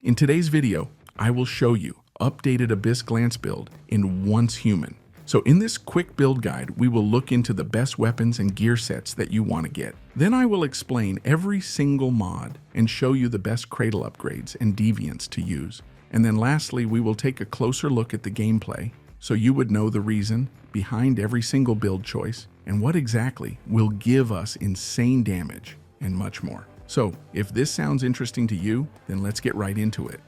In today's video, I will show you updated Abyss Glance build in Once Human. So in this quick build guide, we will look into the best weapons and gear sets that you want to get. Then I will explain every single mod and show you the best cradle upgrades and deviants to use. And then lastly, we will take a closer look at the gameplay so you would know the reason behind every single build choice and what exactly will give us insane damage and much more. So if this sounds interesting to you, then let's get right into it.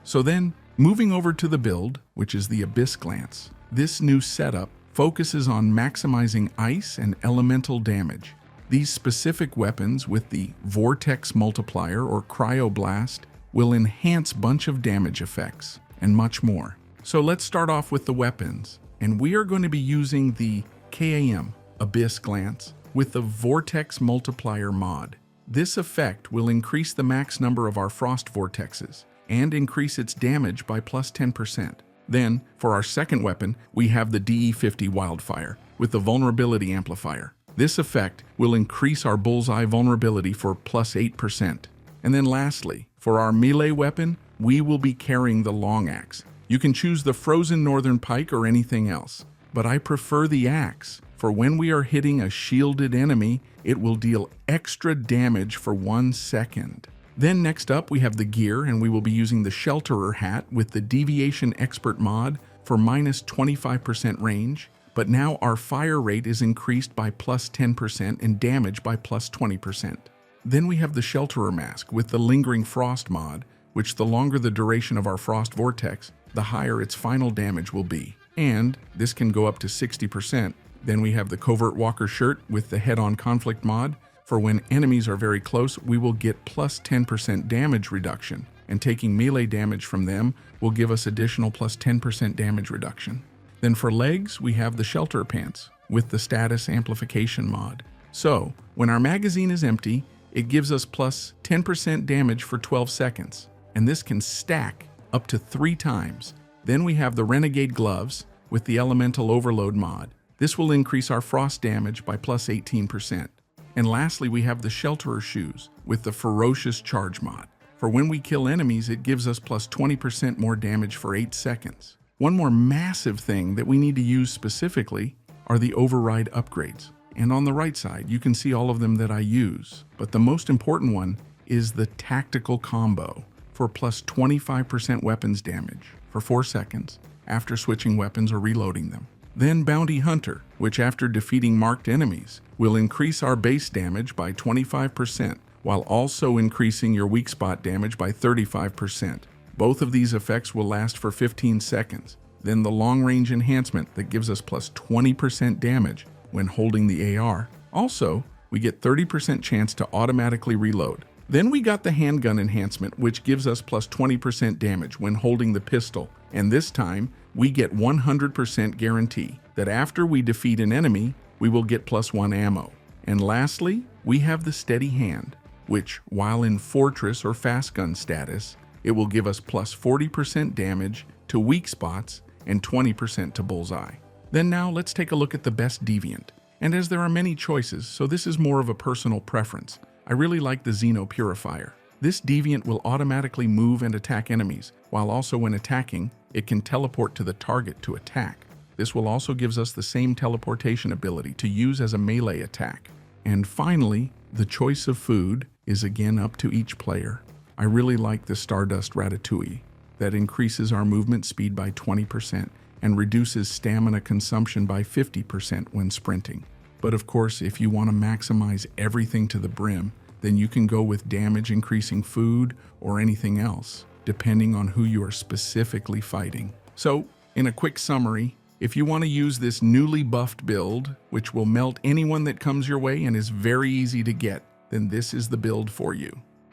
So then, moving over to the build, which is the Abyss Glance, this new setup focuses on maximizing ice and elemental damage. These specific weapons with the Vortex Multiplier or Cryoblast will enhance bunch of damage effects and much more. So let's start off with the weapons, and we are going to be using the KAM Abyss Glance with the Vortex Multiplier mod. This effect will increase the max number of our frost vortexes and increase its damage by plus 10%. Then, for our second weapon, we have the DE50 Wildfire with the Vulnerability Amplifier. This effect will increase our bullseye vulnerability for plus 8%. And then lastly, for our melee weapon, we will be carrying the Long Axe. You can choose the Frozen Northern Pike or anything else, but I prefer the axe, for when we are hitting a shielded enemy, it will deal extra damage for 1 second. Then next up, we have the gear, and we will be using the Shelterer hat with the Deviation Expert mod for minus 25% range, but now our fire rate is increased by plus 10% and damage by plus 20%. Then we have the Shelterer mask with the Lingering Frost mod, which the longer the duration of our frost vortex, the higher its final damage will be. And this can go up to 60%. Then we have the Covert Walker shirt with the Head-On Conflict mod. For when enemies are very close, we will get plus 10% damage reduction, and taking melee damage from them will give us additional plus 10% damage reduction. Then for legs, we have the Shelter Pants with the Status Amplification mod. So, when our magazine is empty, it gives us plus 10% damage for 12 seconds, and this can stack up to 3 times. Then we have the Renegade Gloves with the Elemental Overload mod. This will increase our frost damage by plus 18%. And lastly, we have the Shelterer shoes with the Ferocious Charge mod. For when we kill enemies, it gives us plus 20% more damage for 8 seconds. One more massive thing that we need to use specifically are the override upgrades. And on the right side, you can see all of them that I use. But the most important one is the Tactical Combo for plus 25% weapons damage for 4 seconds after switching weapons or reloading them. Then Bounty Hunter, which after defeating marked enemies, will increase our base damage by 25%, while also increasing your weak spot damage by 35%. Both of these effects will last for 15 seconds. Then the Long Range Enhancement that gives us plus 20% damage when holding the AR. Also, we get 30% chance to automatically reload. Then we got the Handgun Enhancement, which gives us plus 20% damage when holding the pistol. And this time, we get 100% guarantee that after we defeat an enemy, we will get plus 1 ammo. And lastly, we have the Steady Hand, which, while in Fortress or Fast Gun status, it will give us plus 40% damage to weak spots and 20% to bullseye. Then now let's take a look at the best deviant. And as there are many choices, so this is more of a personal preference, I really like the Xeno Purifier. This deviant will automatically move and attack enemies, while also when attacking, it can teleport to the target to attack. This will also gives us the same teleportation ability to use as a melee attack. And finally, the choice of food is again up to each player. I really like the Stardust Ratatouille that increases our movement speed by 20% and reduces stamina consumption by 50% when sprinting. But of course, if you want to maximize everything to the brim, then you can go with damage increasing food or anything else, depending on who you are specifically fighting. So, in a quick summary, if you want to use this newly buffed build, which will melt anyone that comes your way and is very easy to get, then this is the build for you.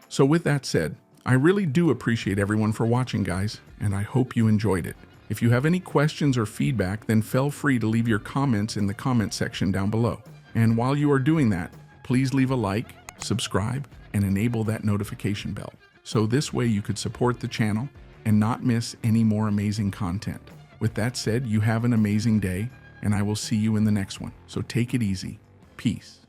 So with that said, I really do appreciate everyone for watching, guys, and I hope you enjoyed it. If you have any questions or feedback, then feel free to leave your comments in the comment section down below. And while you are doing that, please leave a like, subscribe, and enable that notification bell. So this way you could support the channel and not miss any more amazing content. With that said, you have an amazing day, and I will see you in the next one. So take it easy. Peace.